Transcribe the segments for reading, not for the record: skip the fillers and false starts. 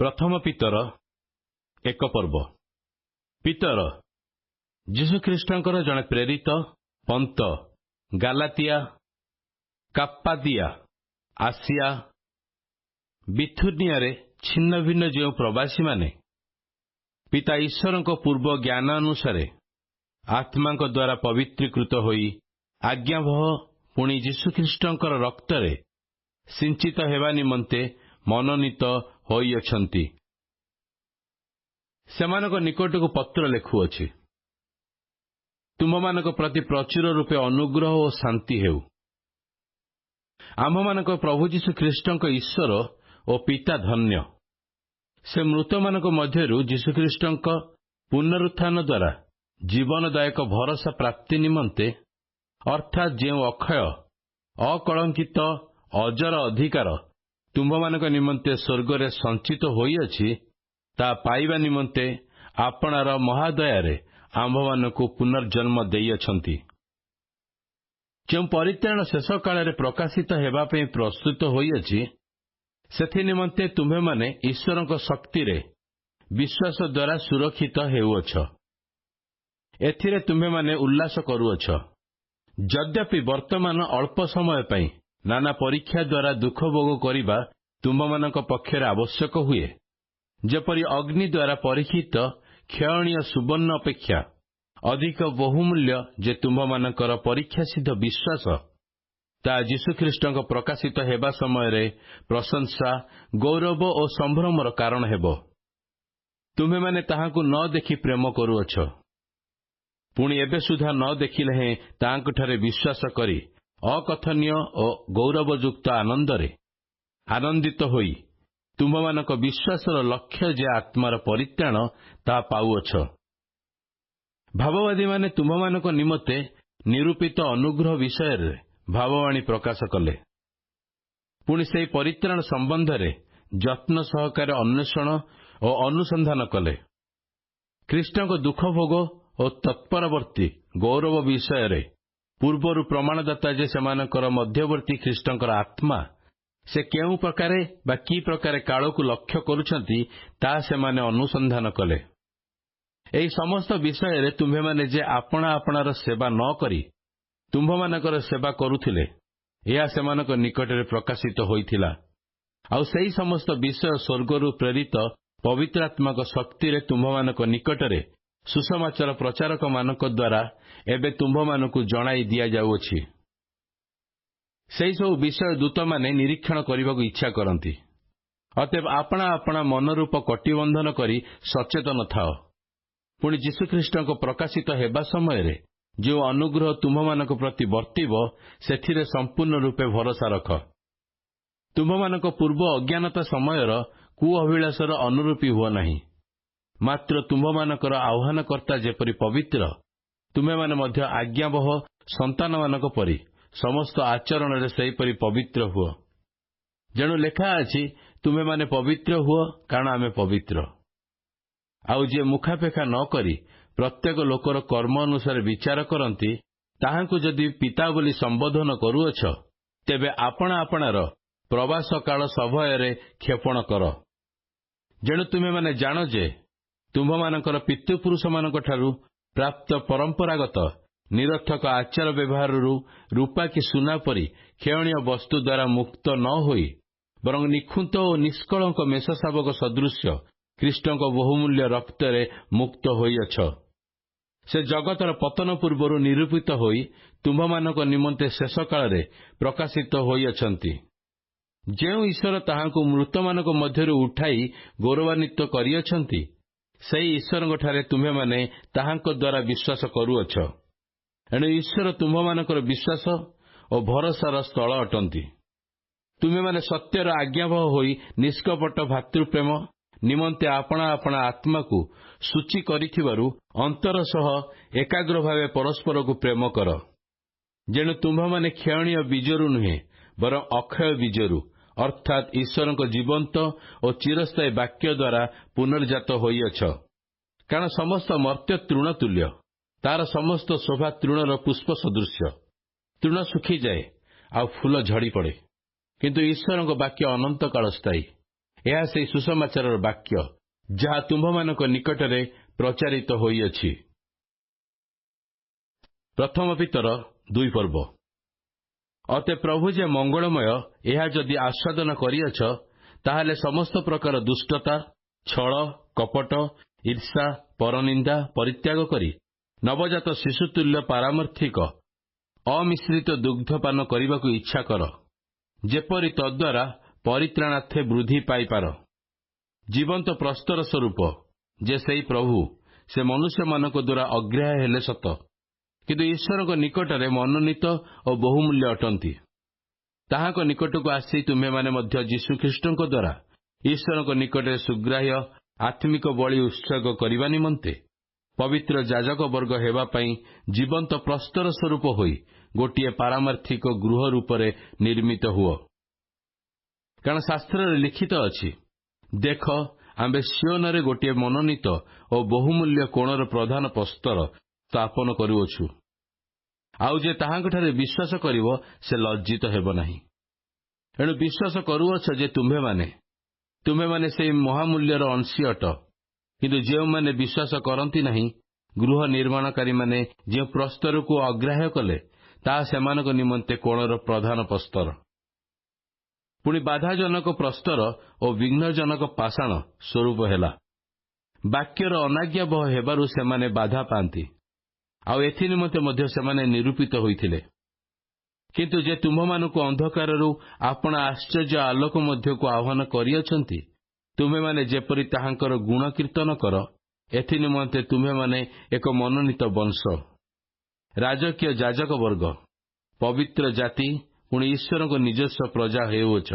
ପ୍ରଥମ ପିତର 1 ପର୍ବ। ପିତର ଯୀଶୁଖ୍ରୀଷ୍ଟଙ୍କର ଜଣେ ପ୍ରେରିତ ପନ୍ତ, ଗାଲାତିଆ, କାପ୍ପାଦିଆ, ଆସିଆ, ବିଥୁନିଆରେ ଛିନ୍ନ ଭିନ୍ନ ଯେଉଁ ପ୍ରବାସୀମାନେ ପିତା ଈଶ୍ୱରଙ୍କ ପୂର୍ବ ଜ୍ଞାନ ଅନୁସାରେ ଆତ୍ମାଙ୍କ ଦ୍ୱାରା ପବିତ୍ରୀକୃତ ହୋଇ ଆଜ୍ଞାବହ ପୁଣି ଯୀଶୁଖ୍ରୀଷ୍ଟଙ୍କର ରକ୍ତରେ ସିଞ୍ଚିତ ହେବା ନିମନ୍ତେ ମନୋନୀତ ହୋଇଅଛନ୍ତି, ସେମାନଙ୍କ ନିକଟକୁ ପତ୍ର ଲେଖୁଅଛି। ତୁମମାନଙ୍କ ପ୍ରତି ପ୍ରଚୁର ରୂପେ ଅନୁଗ୍ରହ ଓ ଶାନ୍ତି ହେଉ। ଆମ୍ଭମାନଙ୍କ ପ୍ରଭୁ ଯୀଶୁଖ୍ରୀଷ୍ଟଙ୍କ ଈଶ୍ୱର ଓ ପିତା ଧନ୍ୟ। ସେ ମୃତମାନଙ୍କ ମଧ୍ୟରୁ ଯୀଶୁଖ୍ରୀଷ୍ଟଙ୍କ ପୁନରୁତ୍ଥାନ ଦ୍ୱାରା ଜୀବନଦାୟକ ଭରସା ପ୍ରାପ୍ତି ନିମନ୍ତେ, ଅର୍ଥାତ୍ ଯେଉଁ ଅକ୍ଷୟ ଅକଳଙ୍କିତ ଅଜର ଅଧିକାର ତୁମ୍ଭମାନଙ୍କ ନିମନ୍ତେ ସ୍ୱର୍ଗରେ ସଞ୍ଚିତ ହୋଇଅଛି, ତାହା ପାଇବା ନିମନ୍ତେ ଆପଣାର ମହାଦୟାରେ ଆମ୍ଭମାନଙ୍କୁ ପୁନର୍ଜନ୍ମ ଦେଇଅଛନ୍ତି। ଯେଉଁ ପରିତ୍ରାଣ ଶେଷ କାଳରେ ପ୍ରକାଶିତ ହେବା ପାଇଁ ପ୍ରସ୍ତୁତ ହୋଇଅଛି, ସେଥି ନିମନ୍ତେ ତୁମ୍ଭେମାନେ ଈଶ୍ୱରଙ୍କ ଶକ୍ତିରେ ବିଶ୍ୱାସ ଦ୍ୱାରା ସୁରକ୍ଷିତ ହେଉଅଛ। ଏଥିରେ ତୁମ୍ଭେମାନେ ଉଲ୍ଲାସ କରୁଅଛ। ଯଦ୍ୟପି ବର୍ତ୍ତମାନ ଅଳ୍ପ ସମୟ ପାଇଁ ନାନା ପରୀକ୍ଷା ଦ୍ୱାରା ଦୁଃଖ ଭୋଗ କରିବା ତୁମ୍ଭମାନଙ୍କ ପକ୍ଷରେ ଆବଶ୍ୟକ ହୁଏ, ଯେପରି ଅଗ୍ନି ଦ୍ୱାରା ପରୀକ୍ଷିତ କ୍ଷୟଣୀୟ ସୁବର୍ଣ୍ଣ ଅପେକ୍ଷା ଅଧିକ ବହୁମୂଲ୍ୟ ଯେ ତୁମ୍ଭମାନଙ୍କର ପରୀକ୍ଷାସିଦ୍ଧ ବିଶ୍ୱାସ, ତାହା ଯୀଶୁଖ୍ରୀଷ୍ଟଙ୍କ ପ୍ରକାଶିତ ହେବା ସମୟରେ ପ୍ରଶଂସା, ଗୌରବ ଓ ସମ୍ଭ୍ରମର କାରଣ ହେବ। ତୁମ୍ଭେମାନେ ତାହାଙ୍କୁ ନ ଦେଖି ପ୍ରେମ କରୁଅଛ, ପୁଣି ଏବେ ସୁଦ୍ଧା ନ ଦେଖିଲେ ହେଁ ତାହାଙ୍କଠାରେ ବିଶ୍ୱାସ କରି ଅକଥନୀୟ ଓ ଗୌରବଯୁକ୍ତ ଆନନ୍ଦରେ ଆନନ୍ଦିତ ହୋଇ ତୁମ୍ଭମାନଙ୍କ ବିଶ୍ୱାସର ଲକ୍ଷ୍ୟ ଯେ ଆତ୍ମାର ପରିତ୍ରାଣ, ତାହା ପାଉଅଛ। ଭାବବାଦୀମାନେ ତୁମ୍ଭମାନଙ୍କ ନିମନ୍ତେ ନିରୂପିତ ଅନୁଗ୍ରହ ବିଷୟରେ ଭାବବାଣୀ ପ୍ରକାଶ କଲେ, ପୁଣି ସେହି ପରିତ୍ରାଣ ସମ୍ବନ୍ଧରେ ଯତ୍ନ ସହକାରେ ଅନ୍ୱେଷଣ ଓ ଅନୁସନ୍ଧାନ କଲେ। ଖ୍ରୀଷ୍ଟଙ୍କ ଦୁଃଖ ଭୋଗ ଓ ତତ୍ପରବର୍ତ୍ତୀ ଗୌରବ ବିଷୟରେ ପୂର୍ବରୁ ପ୍ରମାଣଦାତା ଯେ ସେମାନଙ୍କର ମଧ୍ୟବର୍ତ୍ତୀ ଖ୍ରୀଷ୍ଟଙ୍କର ଆତ୍ମା, ସେ କେଉଁ ପ୍ରକାରେ ବା କି ପ୍ରକାରେ କାଳକୁ ଲକ୍ଷ୍ୟ କରୁଛନ୍ତି, ତାହା ସେମାନେ ଅନୁସନ୍ଧାନ କଲେ। ଏହି ସମସ୍ତ ବିଷୟରେ ତୁମ୍ଭେମାନେ ଯେ ଆପଣା ଆପଣାର ସେବା ନ କରି ତୁମ୍ଭମାନଙ୍କର ସେବା କରୁଥିଲେ, ଏହା ସେମାନଙ୍କ ନିକଟରେ ପ୍ରକାଶିତ ହୋଇଥିଲା। ଆଉ ସେହି ସମସ୍ତ ବିଷୟ ସ୍ୱର୍ଗରୁ ପ୍ରେରିତ ପବିତ୍ରାତ୍ମାଙ୍କ ଶକ୍ତିରେ ତୁମ୍ଭମାନଙ୍କ ନିକଟରେ ସୁସମାଚାର ପ୍ରଚାରକମାନଙ୍କ ଦ୍ୱାରା ଏବେ ତୁମ୍ଭମାନଙ୍କୁ ଜଣାଇ ଦିଆଯାଉଅଛି। ସେହିସବୁ ବିଷୟ ଦୂତମାନେ ନିରୀକ୍ଷଣ କରିବାକୁ ଇଚ୍ଛା କରନ୍ତି। ଅତଏବ ଆପଣା ଆପଣା ମନରୂପ କଟିବନ୍ଧନ କରି ସଚେତନ ଥାଅ। ପୁଣି ଯୀଶୁଖ୍ରୀଷ୍ଟଙ୍କ ପ୍ରକାଶିତ ହେବା ସମୟରେ ଯେଉଁ ଅନୁଗ୍ରହ ତୁମ୍ଭମାନଙ୍କ ପ୍ରତି ବର୍ତ୍ତିବ, ସେଥିରେ ସମ୍ପୂର୍ଣ୍ଣ ରୂପେ ଭରସା ରଖ। ତୁମ୍ଭମାନଙ୍କ ପୂର୍ବ ଅଜ୍ଞାନତା ସମୟର କୁଅଭିଳାଷର ଅନୁରୂପୀ ହୁଅ ନାହିଁ। ମାତ୍ର ତୁମ୍ଭମାନଙ୍କର ଆହ୍ୱାନକର୍ତ୍ତା ଯେପରି ପବିତ୍ର, ତୁମ୍ଭେମାନେ ମଧ୍ୟ ଆଜ୍ଞାବହ ସନ୍ତାନମାନଙ୍କ ପରି ସମସ୍ତ ଆଚରଣରେ ସେହିପରି ପବିତ୍ର ହୁଅ। ଯେଣୁ ଲେଖା ଅଛି, ତୁମ୍ଭେମାନେ ପବିତ୍ର ହୁଅ, କାରଣ ଆମେ ପବିତ୍ର। ଆଉ ଯିଏ ମୁଖାପେଖା ନ କରି ପ୍ରତ୍ୟେକ ଲୋକର କର୍ମ ଅନୁସାରେ ବିଚାର କରନ୍ତି, ତାହାଙ୍କୁ ଯଦି ପିତା ବୋଲି ସମ୍ବୋଧନ କରୁଅଛ, ତେବେ ଆପଣା ଆପଣାର ପ୍ରବାସ କାଳ ସଭୟରେ କ୍ଷେପଣ କର। ଯେଣୁ ତୁମେମାନେ ଜାଣ ଯେ ତୁମ୍ଭମାନଙ୍କର ପିତୃପୁରୁଷମାନଙ୍କଠାରୁ ପ୍ରାପ୍ତ ପରମ୍ପରାଗତ ନିରର୍ଥକ ଆଚାର ବ୍ୟବହାରରୁ ରୂପା କି ସୁନା ପରି କ୍ଷୟଣୀୟ ବସ୍ତୁ ଦ୍ୱାରା ମୁକ୍ତ ନ ହୋଇ, ବରଂ ନିଖୁନ୍ତ ଓ ନିଷ୍କଳଙ୍କ ମେଷଶାବକ ସଦୃଶ୍ୟ ଖ୍ରୀଷ୍ଟଙ୍କ ବହୁମୂଲ୍ୟ ରକ୍ତରେ ମୁକ୍ତ ହୋଇଅଛ। ସେ ଜଗତର ପତନ ପୂର୍ବରୁ ନିରୂପିତ ହୋଇ ତୁମ୍ଭମାନଙ୍କ ନିମନ୍ତେ ଶେଷ କାଳରେ ପ୍ରକାଶିତ ହୋଇଅଛନ୍ତି। ଯେଉଁ ଈଶ୍ୱର ତାହାଙ୍କୁ ମୃତମାନଙ୍କ ମଧ୍ୟରୁ ଉଠାଇ ଗୌରବାନ୍ୱିତ କରିଅଛନ୍ତି, ସେହି ଈଶ୍ୱରଙ୍କଠାରେ ତୁମ୍ଭେମାନେ ତାହାଙ୍କ ଦ୍ୱାରା ବିଶ୍ୱାସ କରୁଅଛ। ଏଣୁ ଈଶ୍ୱର ତୁମ୍ଭମାନଙ୍କର ବିଶ୍ୱାସ ଓ ଭରସାର ସ୍ଥଳ ଅଟନ୍ତି। ତୁମେମାନେ ସତ୍ୟର ଆଜ୍ଞାବହ ହୋଇ ନିଷ୍କପଟ ଭାତୃପ୍ରେମ ନିମନ୍ତେ ଆପଣା ଆପଣା ଆତ୍ମାକୁ ସୂଚୀ କରିଥିବାରୁ ଅନ୍ତର ସହ ଏକାଗ୍ର ଭାବେ ପରସ୍ପରକୁ ପ୍ରେମ କର। ଯେଣୁ ତୁମ୍ଭମାନେ କ୍ଷୟଣୀୟ ବୀଜରୁ ନୁହେଁ, ବରଂ ଅକ୍ଷୟ ବୀଜରୁ, ଅର୍ଥାତ୍ ଈଶ୍ୱରଙ୍କ ଜୀବନ୍ତ ଓ ଚିରସ୍ଥାୟୀ ବାକ୍ୟ ଦ୍ୱାରା ପୁନର୍ଜାତ ହୋଇଅଛ। କାରଣ ସମସ୍ତ ମର୍ତ୍ତ୍ୟ ତୃଣ ତୁଲ୍ୟ, ତାହାର ସମସ୍ତ ଶୋଭା ତୃଣର ପୁଷ୍ପ ସଦୃଶ୍ୟ। ତୃଣ ଶୁଖିଯାଏ, ଆଉ ଫୁଲ ଝଡ଼ିପଡ଼େ, କିନ୍ତୁ ଈଶ୍ୱରଙ୍କ ବାକ୍ୟ ଅନନ୍ତକାଳ ସ୍ଥାୟୀ। ଏହା ସେହି ସୁସମାଚାରର ବାକ୍ୟ ଯାହା ତୁମ୍ଭମାନଙ୍କ ନିକଟରେ ପ୍ରଚାରିତ ହୋଇଅଛି। ପ୍ରଥମ ପିତର 2 ପର୍ବ। ଅତେ ପ୍ରଭୁ ଯେ ମଙ୍ଗଳମୟ, ଏହା ଯଦି ଆସ୍ୱାଦନ କରିଅଛ, ତାହେଲେ ସମସ୍ତ ପ୍ରକାର ଦୁଷ୍ଟତା, ଛଳ, କପଟ, ଈର୍ଷା, ପରନିନ୍ଦା ପରିତ୍ୟାଗ କରି ନବଜାତ ଶିଶୁତୁଲ୍ୟ ପାରମାର୍ଥିକ ଅମିଶ୍ରିତ ଦୁଗ୍ଧପାନ କରିବାକୁ ଇଚ୍ଛା କର, ଯେପରି ତଦ୍ୱାରା ପରିତ୍ରାଣାର୍ଥେ ବୃଦ୍ଧି ପାଇପାର। ଜୀବନ୍ତ ପ୍ରସ୍ତର ସ୍ୱରୂପ ଯେ ସେହି ପ୍ରଭୁ, ସେ ମନୁଷ୍ୟମାନଙ୍କ ଦ୍ୱାରା ଅଗ୍ରାହ୍ୟ ହେଲେ ସତ, କିନ୍ତୁ ଈଶ୍ୱରଙ୍କ ନିକଟରେ ମନୋନୀତ ଓ ବହୁମୂଲ୍ୟ ଅଟନ୍ତି। ତାହାଙ୍କ ନିକଟକୁ ଆସି ତୁମେମାନେ ମଧ୍ୟ ଯୀଶୁଖ୍ରୀଷ୍ଟଙ୍କ ଦ୍ୱାରା ଈଶ୍ୱରଙ୍କ ନିକଟରେ ସୁଗ୍ରାହ୍ୟ ଆତ୍ମିକ ବଳି ଉତ୍ସର୍ଗ କରିବା ନିମନ୍ତେ ପବିତ୍ର ଯାଜକ ବର୍ଗ ହେବା ପାଇଁ ଜୀବନ୍ତ ପ୍ରସ୍ତର ସ୍ୱରୂପ ହୋଇ ଗୋଟିଏ ପାରମାର୍ଥିକ ଗୃହ ରୂପରେ ନିର୍ମିତ ହୁଅ। କାରଣ ଶାସ୍ତ୍ରରେ ଲିଖିତ ଅଛି, ଦେଖ, ଆମ୍ଭେ ସିଓନରେ ଗୋଟିଏ ମନୋନୀତ ଓ ବହୁମୂଲ୍ୟ କୋଣର ପ୍ରଧାନ ପ୍ରସ୍ତର ସ୍ଥାପନ କରୁଅଛୁ। ଆଉ ଯେ ତାହାଙ୍କଠାରେ ବିଶ୍ୱାସ କରିବ, ସେ ଲଜ୍ଜିତ ହେବ ନାହିଁ। ଏଣୁ ବିଶ୍ୱାସ କରୁଅଛ ଯେ ତୁମ୍ଭେମାନେ ସେହି ମହାମୂଲ୍ୟର ଅଂଶୀ ଅଟ। କିନ୍ତୁ ଯେଉଁମାନେ ବିଶ୍ୱାସ କରନ୍ତି ନାହିଁ, ଗୃହ ନିର୍ମାଣକାରୀମାନେ ଯେଉଁ ପ୍ରସ୍ତରକୁ ଅଗ୍ରାହ୍ୟ କଲେ, ତାହା ସେମାନଙ୍କ ନିମନ୍ତେ କୋଣର ପ୍ରଧାନ ପ୍ରସ୍ତର। ପୁଣି ବାଧାଜନକ ପ୍ରସ୍ତର ଓ ବିଘ୍ନଜନକ ପାଷାଣ ସ୍ୱରୂପ ହେଲା। ବାକ୍ୟର ଅନାଜ୍ଞାବହ ହେବାରୁ ସେମାନେ ବାଧା ପାଆନ୍ତି, ଆଉ ଏଥି ନିମନ୍ତେ ମଧ୍ୟ ସେମାନେ ନିରୂପିତ ହୋଇଥିଲେ। କିନ୍ତୁ ଯେ ତୁମ୍ଭମାନଙ୍କୁ ଅନ୍ଧକାରରୁ ଆପଣା ଆଶ୍ଚର୍ଯ୍ୟ ଆଲୋକ ମଧ୍ୟକୁ ଆହ୍ୱାନ କରିଅଛନ୍ତି, ତୁମେମାନେ ଯେପରି ତାହାଙ୍କର ଗୁଣ କୀର୍ତ୍ତନ କର, ଏଥି ନିମନ୍ତେ ତୁମେମାନେ ଏକ ମନୋନୀତ ବଂଶ, ରାଜକୀୟ ଯାଜକ ବର୍ଗ, ପବିତ୍ର ଜାତି, ପୁଣି ଈଶ୍ୱରଙ୍କ ନିଜସ୍ୱ ପ୍ରଜା ହେଉଅଛ।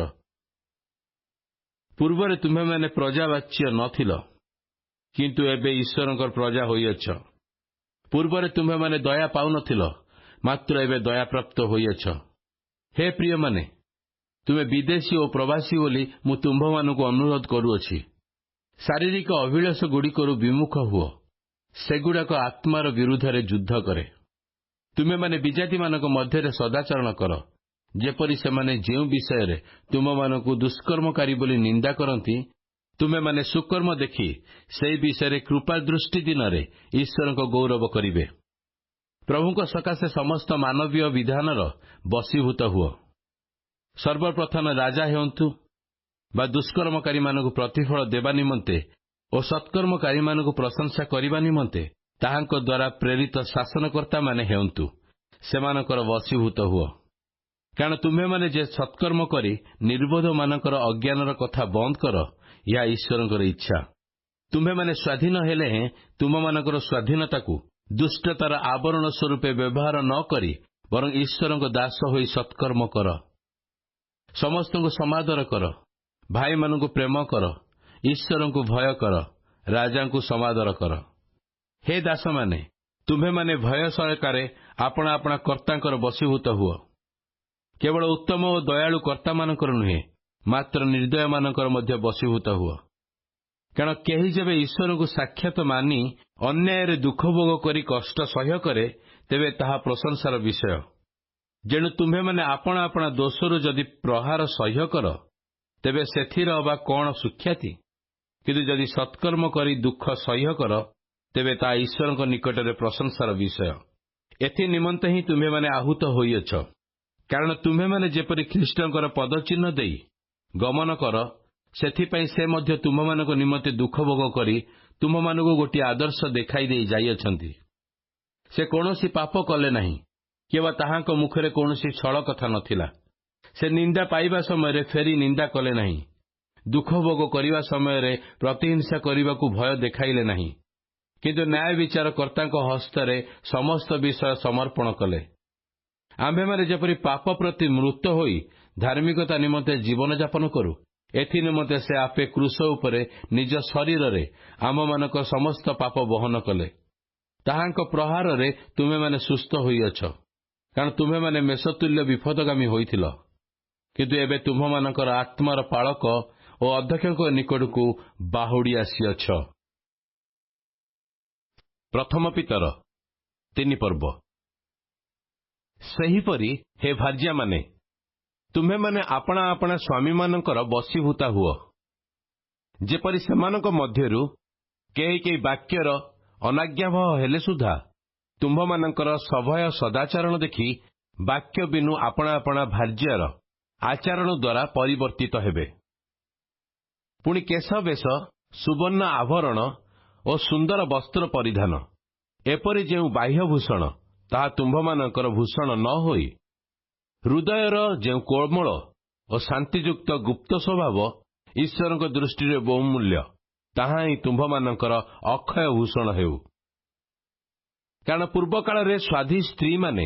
ପୂର୍ବରେ ତୁମେମାନେ ପ୍ରଜାବାଚ୍ୟ ନଥିଲ, କିନ୍ତୁ ଏବେ ଈଶ୍ୱରଙ୍କର ପ୍ରଜା ହୋଇଅଛ। ପୂର୍ବରେ ତୁମେମାନେ ଦୟା ପାଉନଥିଲ, ମାତ୍ର ଏବେ ଦୟାପ୍ରାପ୍ତ ହୋଇଅଛ। ହେ ପ୍ରିୟମାନେ, ତୁମେ ବିଦେଶୀ ଓ ପ୍ରବାସୀ ବୋଲି ମୁଁ ତୁମ୍ଭମାନଙ୍କୁ ଅନୁରୋଧ କରୁଅଛି। ଶାରୀରିକ ଅଭିଳାଷଗୁଡ଼ିକରୁ ବିମୁଖ ହୁଅ, ସେଗୁଡ଼ାକ ଆତ୍ମାର ବିରୁଦ୍ଧରେ ଯୁଦ୍ଧ କରେ। ତୁମେମାନେ ବିଜାତିମାନଙ୍କ ମଧ୍ୟରେ ସଦାଚରଣ କର, ଯେପରି ସେମାନେ ଯେଉଁ ବିଷୟରେ ତୁମମାନଙ୍କୁ ଦୁଷ୍କର୍ମକାରୀ ବୋଲି ନିନ୍ଦା କରନ୍ତି, ତୁମେମାନେ ସୁକର୍ମ ଦେଖି ସେହି ବିଷୟରେ କୃପାଦୃଷ୍ଟି ଦିନରେ ଈଶ୍ୱରଙ୍କ ଗୌରବ କରିବେ। ପ୍ରଭୁଙ୍କ ସକାଶେ ସମସ୍ତ ମାନବୀୟ ବିଧାନର ବଶୀଭୂତ ହୁଅ। ସର୍ବପ୍ରଥମ ରାଜା ହେଉନ୍ତୁ, ବା ଦୁଷ୍କର୍ମକାରୀମାନଙ୍କୁ ପ୍ରତିଫଳ ଦେବା ନିମନ୍ତେ ଓ ସତ୍କର୍ମକାରୀମାନଙ୍କୁ ପ୍ରଶଂସା କରିବା ନିମନ୍ତେ ତାହାଙ୍କ ଦ୍ୱାରା ପ୍ରେରିତ ଶାସନକର୍ତ୍ତାମାନେ ହେଉନ୍ତୁ, ସେମାନଙ୍କର ବଶୀଭୂତ ହୁଅ। କାରଣ ତୁମ୍ଭେମାନେ ଯେ ସତ୍କର୍ମ କରି ନିର୍ବୋଧମାନଙ୍କର ଅଜ୍ଞାନର କଥା ବନ୍ଦ କର, ଏହା ଈଶ୍ୱରଙ୍କର ଇଚ୍ଛା। ତୁମ୍ଭେମାନେ ସ୍ୱାଧୀନ ହେଲେ ହେଁ ତୁମମାନଙ୍କର ସ୍ୱାଧୀନତାକୁ ଦୁଷ୍ଟତାର ଆବରଣ ସ୍ୱରୂପେ ବ୍ୟବହାର ନ କରି ବରଂ ଈଶ୍ୱରଙ୍କ ଦାସ ହୋଇ ସତ୍କର୍ମ କର। ସମସ୍ତଙ୍କୁ ସମାଦର କର, ଭାଇମାନଙ୍କୁ ପ୍ରେମ କର, ଈଶ୍ୱରଙ୍କୁ ଭୟ କର, ରାଜାଙ୍କୁ ସମାଦର କର। ହେ ଦାସମାନେ, ତୁମ୍ଭେମାନେ ଭୟ ସହକାରେ ଆପଣା ଆପଣା କର୍ତ୍ତାଙ୍କର ବଶୀଭୂତ ହୁଅ। କେବଳ ଉତ୍ତମ ଓ ଦୟାଳୁ କର୍ତ୍ତାମାନଙ୍କର ନୁହେଁ, ମାତ୍ର ନିର୍ଦ୍ଦୟମାନଙ୍କର ମଧ୍ୟ ବଶୀଭୂତ ହୁଅ। କାରଣ କେହି ଯେବେ ଈଶ୍ୱରଙ୍କୁ ସାକ୍ଷାତ ମାନି ଅନ୍ୟାୟରେ ଦୁଃଖ ଭୋଗ କରି କଷ୍ଟ ସହ୍ୟ କରେ, ତେବେ ତାହା ପ୍ରଶଂସାର ବିଷୟ। ଯେଣୁ ତୁମ୍ଭେମାନେ ଆପଣା ଆପଣା ଦୋଷରୁ ଯଦି ପ୍ରହାର ସହ୍ୟ କର, ତେବେ ସେଥିର ଅବା କ'ଣ ସୁଖ୍ୟାତି? କିନ୍ତୁ ଯଦି ସତ୍କର୍ମ କରି ଦୁଃଖ ସହ୍ୟ କର, ତେବେ ତାହା ଈଶ୍ୱରଙ୍କ ନିକଟରେ ପ୍ରଶଂସାର ବିଷୟ। ଏଥି ନିମନ୍ତେ ହିଁ ତୁମ୍ଭେମାନେ ଆହୁତ ହୋଇଅଛ। କାରଣ ତୁମ୍ଭେମାନେ ଯେପରି ଖ୍ରୀଷ୍ଟଙ୍କର ପଦଚିହ୍ନ ଦେଇ ଗମନ କର, ସେଥିପାଇଁ ସେ ମଧ୍ୟ ତୁମ୍ଭମାନଙ୍କ ନିମନ୍ତେ ଦୁଃଖ ଭୋଗ କରି ତୁମ୍ଭମାନଙ୍କୁ ଗୋଟିଏ ଆଦର୍ଶ ଦେଖାଇ ଦେଇ ଯାଇଅଛନ୍ତି। ସେ କୌଣସି ପାପ କଲେ ନାହିଁ, କିମ୍ବା ତାହାଙ୍କ ମୁଖରେ କୌଣସି ଛଳ କଥା ନଥିଲା। ସେ ନିନ୍ଦା ପାଇବା ସମୟରେ ଫେରି ନିନ୍ଦା କଲେ ନାହିଁ, ଦୁଃଖ ଭୋଗ କରିବା ସମୟରେ ପ୍ରତିହିଂସା କରିବାକୁ ଭୟ ଦେଖାଇଲେ ନାହିଁ, କିନ୍ତୁ ନ୍ୟାୟ ବିଚାର କର୍ତ୍ତାଙ୍କ ହସ୍ତରେ ସମସ୍ତ ବିଷୟ ସମର୍ପଣ କଲେ। ଆମ୍ଭେମାନେ ଯେପରି ପାପ ପ୍ରତି ମୃତ ହୋଇ ଧାର୍ମିକତା ନିମନ୍ତେ ଜୀବନଯାପନ କରୁ, ଏଥି ନିମନ୍ତେ ସେ ଆପେ କ୍ରୁଶ ଉପରେ ନିଜ ଶରୀରରେ ଆମମାନଙ୍କ ସମସ୍ତ ପାପ ବହନ କଲେ। ତାହାଙ୍କ ପ୍ରହାରରେ ତୁମେମାନେ ସୁସ୍ଥ ହୋଇଅଛ। କାରଣ ତୁମେମାନେ ମେଷତୁଲ୍ୟ ବିପଦଗାମୀ ହୋଇଥିଲ, କିନ୍ତୁ ଏବେ ତୁମ୍ଭମାନଙ୍କର ଆତ୍ମାର ପାଳକ ଓ ଅଧ୍ୟକ୍ଷଙ୍କ ନିକଟକୁ ବାହୁଡ଼ି ଆସିଅଛ। ପ୍ରଥମ ପିତର 3 ପର୍ବ। ସେହିପରି ହେ ଭାର୍ଯ୍ୟାମାନେ, ତୁମ୍ଭେମାନେ ଆପଣା ଆପଣା ସ୍ୱାମୀମାନଙ୍କର ବଶୀଭୂତା ହୁଅ, ଯେପରି ସେମାନଙ୍କ ମଧ୍ୟରୁ କେହି କେହି ବାକ୍ୟର ଅନାଜ୍ଞାବହ ହେଲେ ସୁଦ୍ଧା ତୁମ୍ଭମାନଙ୍କର ସଭୟ ସଦାଚରଣ ଦେଖି ବାକ୍ୟ ବିନୁ ଆପଣା ଆପଣା ଭାର୍ଯ୍ୟାର ଆଚରଣ ଦ୍ୱାରା ପରିବର୍ତ୍ତିତ ହେବେ। ପୁଣି କେଶ ବେଶ, ସୁବର୍ଣ୍ଣ ଆଭରଣ ଓ ସୁନ୍ଦର ବସ୍ତ୍ର ପରିଧାନ, ଏପରି ଯେଉଁ ବାହ୍ୟଭୂଷଣ, ତାହା ତୁମ୍ଭମାନଙ୍କର ଭୂଷଣ ନ ହୋଇ ହୃଦୟର ଯେଉଁ କୋମଳ ଓ ଶାନ୍ତିଯୁକ୍ତ ଗୁପ୍ତ ସ୍ୱଭାବ ଈଶ୍ୱରଙ୍କ ଦୃଷ୍ଟିରେ ବହୁମୂଲ୍ୟ, ତାହା ହିଁ ତୁମ୍ଭମାନଙ୍କର ଅକ୍ଷୟ ଭୂଷଣ ହେଉ। କାରଣ ପୂର୍ବକାଳରେ ସ୍ୱାଧୀ ସ୍ତ୍ରୀମାନେ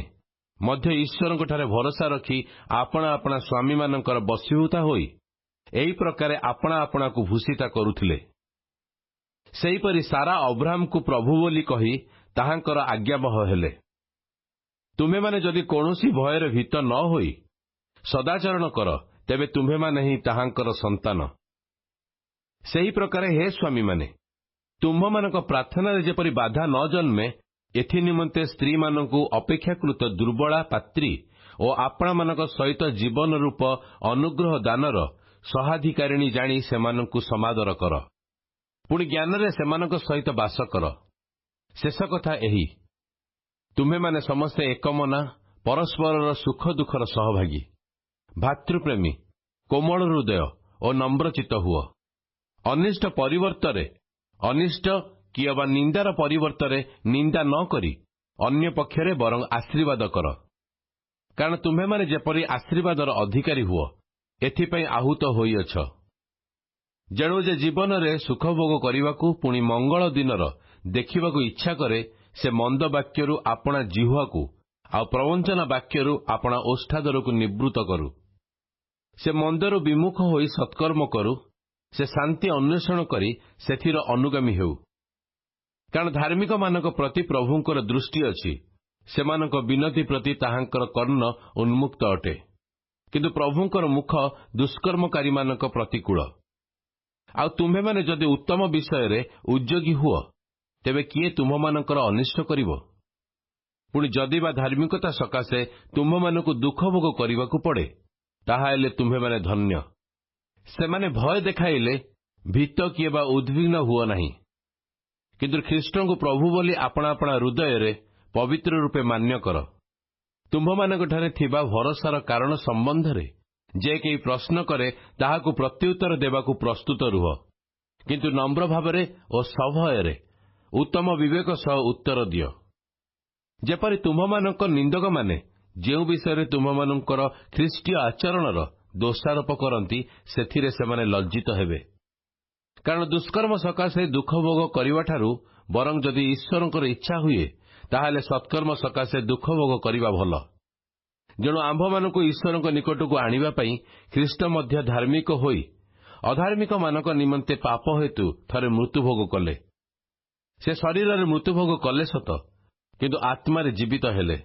ମଧ୍ୟ ଈଶ୍ୱରଙ୍କଠାରେ ଭରସା ରଖି ଆପଣା ଆପଣା ସ୍ୱାମୀମାନଙ୍କର ବଶୀଭୂତା ହୋଇ ଏହି ପ୍ରକାରେ ଆପଣା ଆପଣାକୁ ଭୂଷିତା କରୁଥିଲେ। ସେହିପରି ସାରା ଅବ୍ରାହ୍ମକୁ ପ୍ରଭୁ ବୋଲି କହି ତାହାଙ୍କର ଆଜ୍ଞାବହ ହେଲେ। ତୁମ୍ଭେମାନେ ଯଦି କୌଣସି ଭୟରେ ଭୀତ ନ ହୋଇ ସଦାଚରଣ କର, ତେବେ ତୁମ୍ଭେମାନେ ହିଁ ତାହାଙ୍କର ସନ୍ତାନ। ସେହି ପ୍ରକାରେ ହେ ସ୍ୱାମୀମାନେ, ତୁମ୍ଭମାନଙ୍କ ପ୍ରାର୍ଥନାରେ ଯେପରି ବାଧା ନ ଜନ୍ମେ, ଏଥି ନିମନ୍ତେ ସ୍ତ୍ରୀମାନଙ୍କୁ ଅପେକ୍ଷାକୃତ ଦୁର୍ବଳା ପାତ୍ରୀ ଓ ଆପଣାମାନଙ୍କ ସହିତ ଜୀବନ ରୂପ ଅନୁଗ୍ରହ ଦାନର ସହାଧିକାରିଣୀ ଜାଣି ସେମାନଙ୍କୁ ସମାଦର କର। ପୁଣି ଜ୍ଞାନରେ ସେମାନଙ୍କ ସହିତ ବାସ କର। ଶେଷ କଥା ଏହି, ତୁମ୍ଭେମାନେ ସମସ୍ତେ ଏକମନା, ପରସ୍ପରର ସୁଖ ଦୁଃଖର ସହଭାଗୀ, ଭାତୃପ୍ରେମୀ, କୋମଳ ହୃଦୟ ଓ ନମ୍ରଚିତ୍ତ ହୁଅ। ଅନିଷ୍ଟ ପରିବର୍ତ୍ତରେ ଅନିଷ୍ଟ କି ଅବା ନିନ୍ଦାର ପରିବର୍ତ୍ତରେ ନିନ୍ଦା ନ କରି ଅନ୍ୟ ପକ୍ଷରେ ବରଂ ଆଶୀର୍ବାଦ କର। କାରଣ ତୁମ୍ଭେମାନେ ଯେପରି ଆଶୀର୍ବାଦର ଅଧିକାରୀ ହୁଅ, ଏଥିପାଇଁ ଆହୁତ ହୋଇଅଛ। ଯେଣୁ ଯେ ଜୀବନରେ ସୁଖଭୋଗ କରିବାକୁ ପୁଣି ମଙ୍ଗଳ ଦିନର ଦେଖିବାକୁ ଇଚ୍ଛା କରେ, ସେ ମନ୍ଦ ବାକ୍ୟରୁ ଆପଣା ଜିହ୍ୱାକୁ ଆଉ ପ୍ରବଞ୍ଚନା ବାକ୍ୟରୁ ଆପଣା ଓଷ୍ଠାଦରକୁ ନିବୃତ୍ତ କରୁ। ସେ ମନ୍ଦରୁ ବିମୁଖ ହୋଇ ସତ୍କର୍ମ କରୁ। ସେ ଶାନ୍ତି ଅନ୍ୱେଷଣ କରି ସେଥିର ଅନୁଗାମୀ ହେଉ। କାରଣ ଧାର୍ମିକମାନଙ୍କ ପ୍ରତି ପ୍ରଭୁଙ୍କର ଦୃଷ୍ଟି ଅଛି, ସେମାନଙ୍କ ବିନତି ପ୍ରତି ତାହାଙ୍କର କର୍ଣ୍ଣ ଉନ୍ମୁକ୍ତ ଅଟେ। କିନ୍ତୁ ପ୍ରଭୁଙ୍କର ମୁଖ ଦୁଷ୍କର୍ମକାରୀମାନଙ୍କ ପ୍ରତିକୂଳ। ଆଉ ତୁମ୍ଭେମାନେ ଯଦି ଉତ୍ତମ ବିଷୟରେ ଉଦ୍ଯୋଗୀ ହୁଅ, ତେବେ କିଏ ତୁମ୍ଭମାନଙ୍କର ଅନିଷ୍ଟ କରିବ? ପୁଣି ଯଦି ବା ଧାର୍ମିକତା ସକାଶେ ତୁମ୍ଭମାନଙ୍କୁ ଦୁଃଖ ଭୋଗ କରିବାକୁ ପଡ଼େ, ତାହାହେଲେ ତୁମ୍ଭେମାନେ ଧନ୍ୟ। ସେମାନେ ଭୟ ଦେଖାଇଲେ ଭୀତ କିଏ ବା ଉଦ୍ବିଗ୍ନ ହୁଅ ନାହିଁ। କିନ୍ତୁ ଖ୍ରୀଷ୍ଟଙ୍କୁ ପ୍ରଭୁ ବୋଲି ଆପଣା ଆପଣା ହୃଦୟରେ ପବିତ୍ର ରୂପେ ମାନ୍ୟ କର। ତୁମ୍ଭମାନଙ୍କଠାରେ ଥିବା ଭରସାର କାରଣ ସମ୍ବନ୍ଧରେ ଯେ କେହି ପ୍ରଶ୍ନ କରେ, ତାହାକୁ ପ୍ରତ୍ୟୁତ୍ତର ଦେବାକୁ ପ୍ରସ୍ତୁତ ରୁହ। କିନ୍ତୁ ନମ୍ର ଭାବରେ ଓ ସଭୟରେ ଉତ୍ତମ ବିବେକ ସହ ଉତ୍ତର ଦିଅ। ଯେପରି ତୁମ୍ଭମାନଙ୍କ ନିନ୍ଦକମାନେ ଯେଉଁ ବିଷୟରେ ତୁମ୍ଭମାନଙ୍କର ଖ୍ରୀଷ୍ଟୀୟ ଆଚରଣର ଦୋଷାରୋପ କରନ୍ତି, ସେଥିରେ ସେମାନେ ଲଜ୍ଜିତ ହେବେ। କାରଣ ଦୁଷ୍କର୍ମ ସକାଶେ ଦୁଃଖ ଭୋଗ କରିବାଠାରୁ ବରଂ ଯଦି ଈଶ୍ୱରଙ୍କର ଇଚ୍ଛା ହୁଏ, ତାହେଲେ ସତ୍କର୍ମ ସକାଶେ ଦୁଃଖ ଭୋଗ କରିବା ଭଲ। ଯେଣୁ ଆମ୍ଭମାନଙ୍କୁ ଈଶ୍ୱରଙ୍କ ନିକଟକୁ ଆଣିବା ପାଇଁ ଖ୍ରୀଷ୍ଟ ମଧ୍ୟ ଧାର୍ମିକ ହୋଇ ଅଧାର୍ମିକମାନଙ୍କ ନିମନ୍ତେ ପାପ ହେତୁ ଥରେ ମୃତ୍ୟୁଭୋଗ କଲେ। ସେ ଶରୀରରେ ମୃତ୍ୟୁଭୋଗ କଲେ ସତ, କିନ୍ତୁ ଆତ୍ମାରେ ଜୀବିତ ହେଲେ।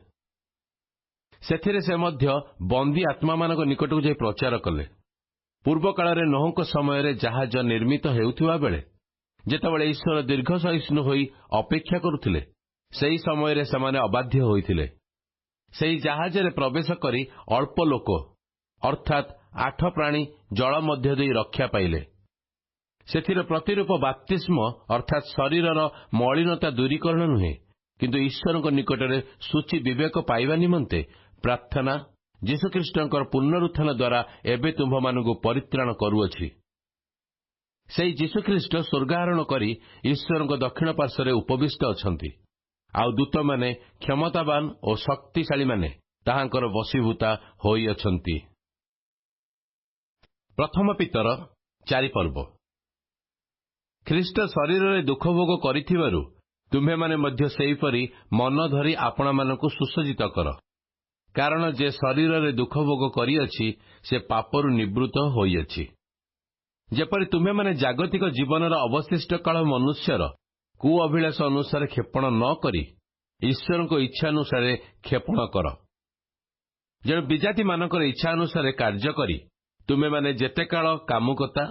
ସେଥିରେ ସେ ମଧ୍ୟ ବନ୍ଦୀ ଆତ୍ମାମାନଙ୍କ ନିକଟକୁ ଯାଇ ପ୍ରଚାର କଲେ। ପୂର୍ବକାଳରେ ନୋହଙ୍କ ସମୟରେ ଜାହାଜ ନିର୍ମିତ ହେଉଥିବା ବେଳେ ଯେତେବେଳେ ଈଶ୍ୱର ଦୀର୍ଘ ସହିଷ୍ଣୁ ହୋଇ ଅପେକ୍ଷା କରୁଥିଲେ, ସେହି ସମୟରେ ସେମାନେ ଅବାଧ୍ୟ ହୋଇଥିଲେ। ସେହି ଜାହାଜରେ ପ୍ରବେଶ କରି ଅଳ୍ପ ଲୋକ ଅର୍ଥାତ୍ 8 ପ୍ରାଣୀ ଜଳ ମଧ୍ୟ ଦେଇ ରକ୍ଷା ପାଇଲେ। ସେଥିର ପ୍ରତିରୂପ ବାପ୍ତିସ୍ମ ଅର୍ଥାତ୍ ଶରୀରର ମଳିନତା ଦୂରୀକରଣ ନୁହେଁ, କିନ୍ତୁ ଈଶ୍ୱରଙ୍କ ନିକଟରେ ସୂଚି ବିବେକ ପାଇବା ନିମନ୍ତେ ପ୍ରାର୍ଥନା ଯୀଶୁଖ୍ରୀଷ୍ଟଙ୍କର ପୁନରୁତ୍ଥାନ ଦ୍ୱାରା ଏବେ ତୁମ୍ଭମାନଙ୍କୁ ପରିତ୍ରାଣ କରୁଅଛି। ସେହି ଯୀଶୁଖ୍ରୀଷ୍ଟ ସ୍ୱର୍ଗାରୋହଣ କରି ଈଶ୍ୱରଙ୍କ ଦକ୍ଷିଣ ପାର୍ଶ୍ୱରେ ଉପବିଷ୍ଟ ଅଛନ୍ତି, ଆଉ ଦୂତମାନେ କ୍ଷମତାବାନ ଓ ଶକ୍ତିଶାଳୀମାନେ ତାହାଙ୍କର ବଶୀଭୂତା ହୋଇଅଛନ୍ତି। ପ୍ରଥମ ପିତର 4 ପର୍ବ। ଖ୍ରୀଷ୍ଟ ଶରୀରରେ ଦୁଃଖ ଭୋଗ କରିଥିବାରୁ ତୁମ୍ଭେମାନେ ମଧ୍ୟ ସେହିପରି ମନ ଧରି ଆପଣାମାନଙ୍କୁ ସୁସଜ୍ଜିତ କର। କାରଣ ଯେ ଶରୀରରେ ଦୁଃଖ ଭୋଗ କରିଅଛି, ସେ ପାପରୁ ନିବୃତ୍ତ ହୋଇଅଛି। ଯେପରି ତୁମ୍ଭେମାନେ ଜାଗତିକ ଜୀବନର ଅବଶିଷ୍ଟ କାଳ ମନୁଷ୍ୟର କୁ ଅଭିଳାଷ ଅନୁସାରେ କ୍ଷେପଣ ନ କରି ଈଶ୍ୱରଙ୍କ ଇଚ୍ଛା ଅନୁସାରେ କ୍ଷେପଣ କର। ଯେଣୁ ବିଜାତିମାନଙ୍କର ଇଚ୍ଛା ଅନୁସାରେ କାର୍ଯ୍ୟ କରି ତୁମେମାନେ ଯେତେକାଳ କାମୁକତା,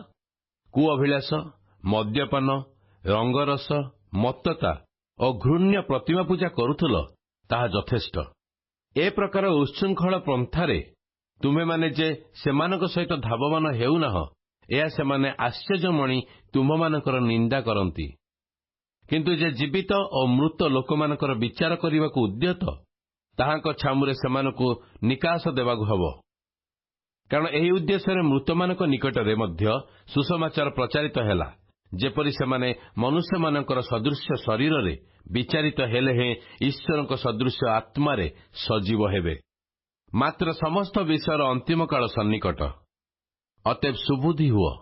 କୁ ଅଭିଳାଷ, ମଦ୍ୟପାନ, ରଙ୍ଗରସ, ମତ୍ତତା ଓ ଘୃଣ୍ୟ ପ୍ରତିମା ପୂଜା କରୁଥିଲ, ତାହା ଯଥେଷ୍ଟ। ଏ ପ୍ରକାର ଉଚ୍ଛୃଙ୍ଖଳ ପନ୍ଥାରେ ତୁମେମାନେ ଯେ ସେମାନଙ୍କ ସହିତ ଧାବମାନ ହେଉନାହ, ଏହା ସେମାନେ ଆଶ୍ଚର୍ଯ୍ୟମଣି ତୁମ୍ଭମାନଙ୍କର ନିନ୍ଦା କରନ୍ତି। କିନ୍ତୁ ଯେ ଜୀବିତ ଓ ମୃତ ଲୋକମାନଙ୍କର ବିଚାର କରିବାକୁ ଉଦ୍ୟତ, ତାହାଙ୍କ ଛାମୁରେ ସେମାନଙ୍କୁ ନିକାଶ ଦେବାକୁ ହେବ। କାରଣ ଏହି ଉଦ୍ଦେଶ୍ୟରେ ମୃତମାନଙ୍କ ନିକଟରେ ମଧ୍ୟ ସୁସମାଚାର ପ୍ରଚାରିତ ହେଲା, ଯେପରି ସେମାନେ ମନୁଷ୍ୟମାନଙ୍କର ସଦୃଶ୍ୟ ଶରୀରରେ ବିଚାରିତ ହେଲେ ହେଁ ଈଶ୍ୱରଙ୍କ ସଦୃଶ୍ୟ ଆତ୍ମାରେ ସଜୀବ ହେବେ। ମାତ୍ର ସମସ୍ତ ବିଷୟର ଅନ୍ତିମ କାଳ ସନ୍ନିକଟ। ଅତଏବ ସୁବୁଦ୍ଧି ହୁଅ,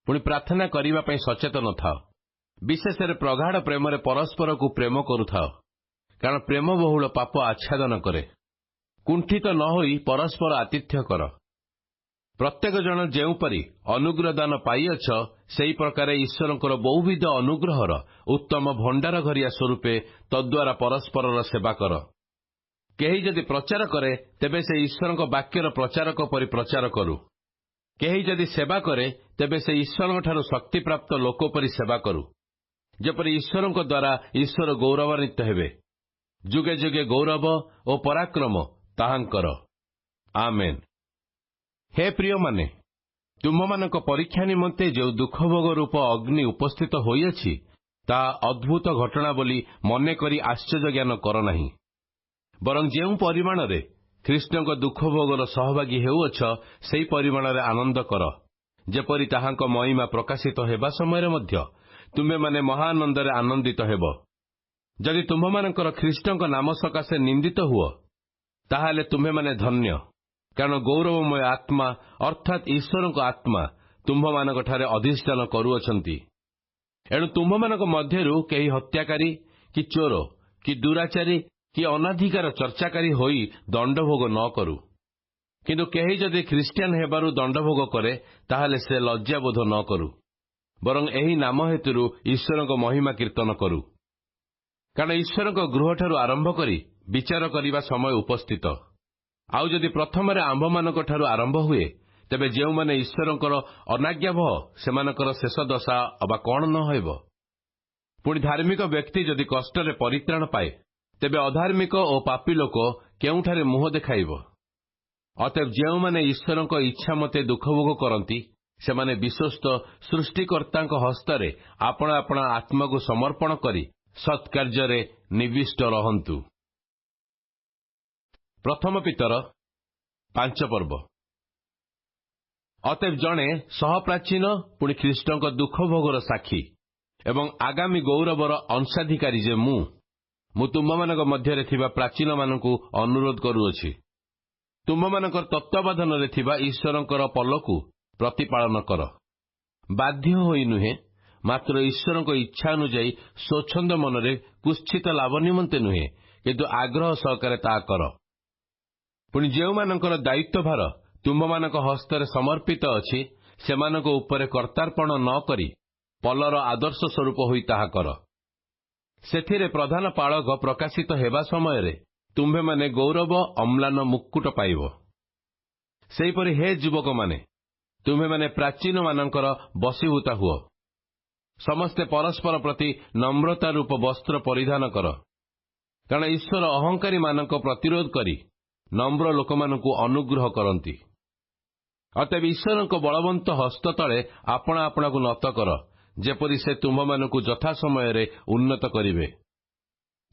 ପୁଣି ପ୍ରାର୍ଥନା କରିବା ପାଇଁ ସଚେତନ ଥାଅ। ବିଶେଷରେ ପ୍ରଗାଢ଼ ପ୍ରେମରେ ପରସ୍ପରକୁ ପ୍ରେମ କରୁଥାଅ, କାରଣ ପ୍ରେମ ବହୁଳ ପାପ ଆଚ୍ଛାଦନ କରେ। କୁଣ୍ଠିତ ନ ହୋଇ ପରସ୍ପର ଆତିଥ୍ୟ କର। ପ୍ରତ୍ୟେକ ଜଣ ଯେଉଁପରି ଅନୁଗ୍ରହ ଦାନ ପାଇଅଛ, ସେହି ପ୍ରକାର ଈଶ୍ୱରଙ୍କର ବହୁବିଧ ଅନୁଗ୍ରହର ଉତ୍ତମ ଭଣ୍ଡାର ଘରିଆ ସ୍ୱରୂପେ ତଦ୍ୱାରା ପରସ୍ପରର ସେବା କର। କେହି ଯଦି ପ୍ରଚାର କରେ, ତେବେ ସେ ଈଶ୍ୱରଙ୍କ ବାକ୍ୟର ପ୍ରଚାରକ ପରି ପ୍ରଚାର କରୁ। କେହି ଯଦି ସେବା କରେ, ତେବେ ସେ ଈଶ୍ୱରଙ୍କଠାରୁ ଶକ୍ତିପ୍ରାପ୍ତ ଲୋକ ପରି ସେବା କରୁ, ଯେପରି ଈଶ୍ୱରଙ୍କ ଦ୍ୱାରା ଈଶ୍ୱର ଗୌରବାନ୍ୱିତ ହେବେ। ଯୁଗେ ଯୁଗେ ଗୌରବ ଓ ପରାକ୍ରମ ତାହାଙ୍କର। ଆମେନ୍। ହେ ପ୍ରିୟମାନେ, ତୁମ୍ଭମାନଙ୍କ ପରୀକ୍ଷା ନିମନ୍ତେ ଯେଉଁ ଦୁଃଖଭୋଗ ରୂପ ଅଗ୍ନି ଉପସ୍ଥିତ ହୋଇଅଛି, ତାହା ଅଦ୍ଭୁତ ଘଟଣା ବୋଲି ମନେକରି ଆଶ୍ଚର୍ଯ୍ୟ ଜ୍ଞାନ କର ନାହିଁ। ବରଂ ଯେଉଁ ପରିମାଣରେ ଖ୍ରୀଷ୍ଟଙ୍କ ଦୁଃଖଭୋଗର ସହଭାଗୀ ହେଉଅଛ, ସେହି ପରିମାଣରେ ଆନନ୍ଦ କର, ଯେପରି ତାହାଙ୍କ ମହିମା ପ୍ରକାଶିତ ହେବା ସମୟରେ ମଧ୍ୟ ତୁମ୍ଭେମାନେ ମହାଆନନ୍ଦରେ ଆନନ୍ଦିତ ହେବ। ଯଦି ତୁମ୍ଭମାନଙ୍କର ଖ୍ରୀଷ୍ଟଙ୍କ ନାମ ସକାଶେ ନିନ୍ଦିତ ହୁଅ, ତାହେଲେ ତୁମ୍ଭେମାନେ ଧନ୍ୟ, କାରଣ ଗୌରବମୟ ଆତ୍ମା ଅର୍ଥାତ୍ ଈଶ୍ୱରଙ୍କ ଆତ୍ମା ତୁମ୍ଭମାନଙ୍କଠାରେ ଅଧିଷ୍ଠାନ କରୁଅଛନ୍ତି। ଏଣୁ ତୁମ୍ଭମାନଙ୍କ ମଧ୍ୟରୁ କେହି ହତ୍ୟାକାରୀ କି ଚୋର କି ଦୁରାଚାରୀ କି ଅନାଧିକାର ଚର୍ଚ୍ଚାକାରୀ ହୋଇ ଦଣ୍ଡଭୋଗ ନ କରୁ। କିନ୍ତୁ କେହି ଯଦି ଖ୍ରୀଷ୍ଟିଆନ ହେବାରୁ ଦଣ୍ଡଭୋଗ କରେ, ତାହେଲେ ସେ ଲଜ୍ଜାବୋଧ ନ କରୁ, ବରଂ ଏହି ନାମ ହେତୁରୁ ଈଶ୍ୱରଙ୍କ ମହିମା କୀର୍ତ୍ତନ କରୁ। କାରଣ ଈଶ୍ୱରଙ୍କ ଗୃହଠାରୁ ଆରମ୍ଭ କରି ବିଚାର କରିବା ସମୟ ଉପସ୍ଥିତ। ଆଉ ଯଦି ପ୍ରଥମରେ ଆମ୍ଭମାନଙ୍କଠାରୁ ଆରମ୍ଭ ହୁଏ, ତେବେ ଯେଉଁମାନେ ଈଶ୍ୱରଙ୍କର ଅନାଜ୍ଞାବହ, ସେମାନଙ୍କର ଶେଷ ଦଶା ଅବା କଣ ନ ହେବ? ପୁଣି ଧାର୍ମିକ ବ୍ୟକ୍ତି ଯଦି କଷ୍ଟରେ ପରିତ୍ରାଣ ପାଏ, ତେବେ ଅଧାର୍ମିକ ଓ ପାପୀ ଲୋକ କେଉଁଠାରେ ମୁହଁ ଦେଖାଇବ? ଅତଏବ ଯେଉଁମାନେ ଈଶ୍ୱରଙ୍କ ଇଚ୍ଛା ମତେ ଦୁଃଖଭୋଗ କରନ୍ତି, ସେମାନେ ବିଶ୍ୱସ୍ତ ସୃଷ୍ଟିକର୍ତ୍ତାଙ୍କ ହସ୍ତରେ ଆପଣା ଆପଣା ଆତ୍ମାକୁ ସମର୍ପଣ କରି ସତ୍କାର୍ଯ୍ୟରେ ନିବିଷ୍ଟ ରହନ୍ତୁ। ପ୍ରଥମ ପିତର 5 ପର୍ବ। ଅତଏବ ଜଣେ ସହପ୍ରାଚୀନ, ପୁଣି ଖ୍ରୀଷ୍ଟଙ୍କ ଦୁଃଖଭୋଗର ସାକ୍ଷୀ ଏବଂ ଆଗାମୀ ଗୌରବର ଅଂଶାଧିକାରୀ ଯେ ମୁଁ ତୁମ୍ଭମାନଙ୍କ ମଧ୍ୟରେ ଥିବା ପ୍ରାଚୀନମାନଙ୍କୁ ଅନୁରୋଧ କରୁଅଛି, ତୁମ୍ଭମାନଙ୍କର ତତ୍ତ୍ୱାବଧାନରେ ଥିବା ଈଶ୍ୱରଙ୍କର ପଲକୁ ପ୍ରତିପାଳନ କର। ବାଧ୍ୟ ହୋଇ ନୁହେଁ, ମାତ୍ର ଈଶ୍ୱରଙ୍କ ଇଚ୍ଛା ଅନୁଯାୟୀ ସ୍ୱଚ୍ଛନ୍ଦ ମନରେ କୁତ୍ସିତ ଲାଭ ନିମନ୍ତେ ନୁହେଁ, କିନ୍ତୁ ଆଗ୍ରହ ସହକାରେ ତାହା କର। ପୁଣି ଯେଉଁମାନଙ୍କର ଦାୟିତ୍ୱଭାର ତୁମ୍ଭମାନଙ୍କ ହସ୍ତରେ ସମର୍ପିତ ଅଛି, ସେମାନଙ୍କ ଉପରେ କର୍ତ୍ତାର୍ପଣ ନ କରି ପଲର ଆଦର୍ଶ ସ୍ୱରୂପ ହୋଇ ତାହା କର। ସେଥିରେ ପ୍ରଧାନ ପାଳକ ପ୍ରକାଶିତ ହେବା ସମୟରେ ତୁମ୍ଭେମାନେ ଗୌରବ ଅମ୍ଳାନ ମୁକୁଟ ପାଇବ। ସେହିପରି ହେ ଯୁବକମାନେ, ତୁମ୍ଭେମାନେ ପ୍ରାଚୀନମାନଙ୍କର ବଶୀଭୂତ ହୁଅ। ସମସ୍ତେ ପରସ୍ପର ପ୍ରତି ନମ୍ରତା ରୂପ ବସ୍ତ୍ର ପରିଧାନ କର, କାରଣ ଈଶ୍ୱର ଅହଙ୍କାରୀମାନଙ୍କ ପ୍ରତିରୋଧ କରି ନମ୍ର ଲୋକମାନଙ୍କୁ ଅନୁଗ୍ରହ କରନ୍ତି। ଅତଏବ ଈଶ୍ୱରଙ୍କ ବଳବନ୍ତ ହସ୍ତ ତଳେ ଆପଣା ଆପଣାକୁ ନତ କର, ଯେପରି ସେ ତୁମ୍ଭମାନଙ୍କୁ ଯଥା ସମୟରେ ଉନ୍ନତ କରିବେ।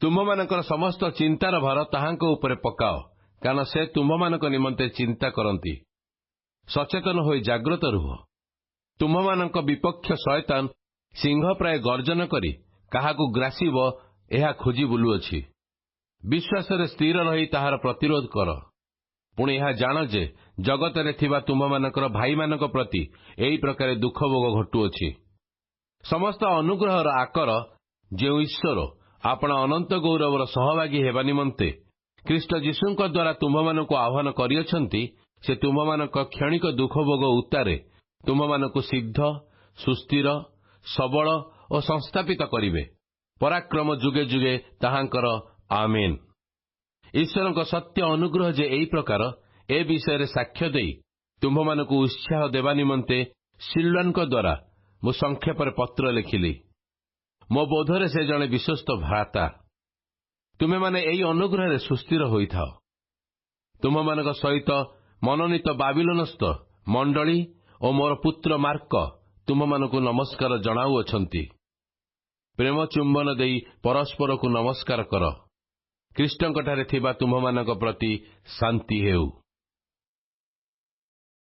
ତୁମ୍ଭମାନଙ୍କର ସମସ୍ତ ଚିନ୍ତାର ଭାର ତାହାଙ୍କ ଉପରେ ପକାଅ, କାରଣ ସେ ତୁମ୍ଭମାନଙ୍କ ନିମନ୍ତେ ଚିନ୍ତା କରନ୍ତି। ସଚେତନ ହୋଇ ଜାଗ୍ରତ ରୁହ। ତୁମ୍ଭମାନଙ୍କ ବିପକ୍ଷ ଶୟତାନ ସିଂହ ପ୍ରାୟ ଗର୍ଜନ କରି କାହାକୁ ଗ୍ରାସିବ, ଏହା ଖୋଜି ବୁଲୁଅଛି। ବିଶ୍ୱାସରେ ସ୍ଥିର ରହି ତାହାର ପ୍ରତିରୋଧ କର। ପୁଣି ଏହା ଜାଣ ଯେ ଜଗତରେ ଥିବା ତୁମ୍ଭମାନଙ୍କର ଭାଇମାନଙ୍କ ପ୍ରତି ଏହି ପ୍ରକାର ଦୁଃଖଭୋଗ ଘଟୁଅଛି। ସମସ୍ତ ଅନୁଗ୍ରହର ଆକର ଯେଉଁ ଈଶ୍ୱର ଆପଣା ଅନନ୍ତ ଗୌରବର ସହଭାଗୀ ହେବା ନିମନ୍ତେ ଖ୍ରୀଷ୍ଟ ଯୀଶୁଙ୍କ ଦ୍ୱାରା ତୁମ୍ଭମାନଙ୍କୁ ଆହ୍ୱାନ କରିଅଛନ୍ତି, ସେ ତୁମ୍ଭମାନଙ୍କ କ୍ଷଣିକ ଦୁଃଖଭୋଗ ଉତ୍ତାରେ ତୁମ୍ଭମାନଙ୍କୁ ସିଦ୍ଧ, ସୁସ୍ଥିର, ସବଳ ଓ ସଂସ୍ଥାପିତ କରିବେ। ପରାକ୍ରମ ଯୁଗେ ଯୁଗେ ତାହାଙ୍କର। ଆମେନ୍। ଈଶ୍ୱରଙ୍କ ସତ୍ୟ ଅନୁଗ୍ରହ ଯେ ଏହି ପ୍ରକାର, ଏ ବିଷୟରେ ସାକ୍ଷ୍ୟ ଦେଇ ତୁମ୍ଭମାନଙ୍କୁ ଉତ୍ସାହ ଦେବା ନିମନ୍ତେ ସିଲୱାନଙ୍କ ଦ୍ୱାରା ମୁଁ ସଂକ୍ଷେପରେ ପତ୍ର ଲେଖିଲି। ମୋ ବୋଧରେ ସେ ଜଣେ ବିଶ୍ୱସ୍ତ ଭ୍ରାତା। ତୁମେମାନେ ଏହି ଅନୁଗ୍ରହରେ ସୁସ୍ଥିର ହୋଇଥାଅ। ତୁମ୍ଭମାନଙ୍କ ସହିତ ମନୋନୀତ ବାବିଲୋନସ୍ଥ ମଣ୍ଡଳୀ ଓ ମୋର ପୁତ୍ର ମାର୍କ ତୁମମାନଙ୍କୁ ନମସ୍କାର ଜଣାଉଅଛନ୍ତି। ପ୍ରେମ ଚୁମ୍ବନ ଦେଇ ପରସ୍ପରକୁ ନମସ୍କାର କର। ଖ୍ରୀଷ୍ଟଙ୍କଠାରେ ଥିବା ତୁମମାନଙ୍କ ପ୍ରତି ଶାନ୍ତି ହେଉ।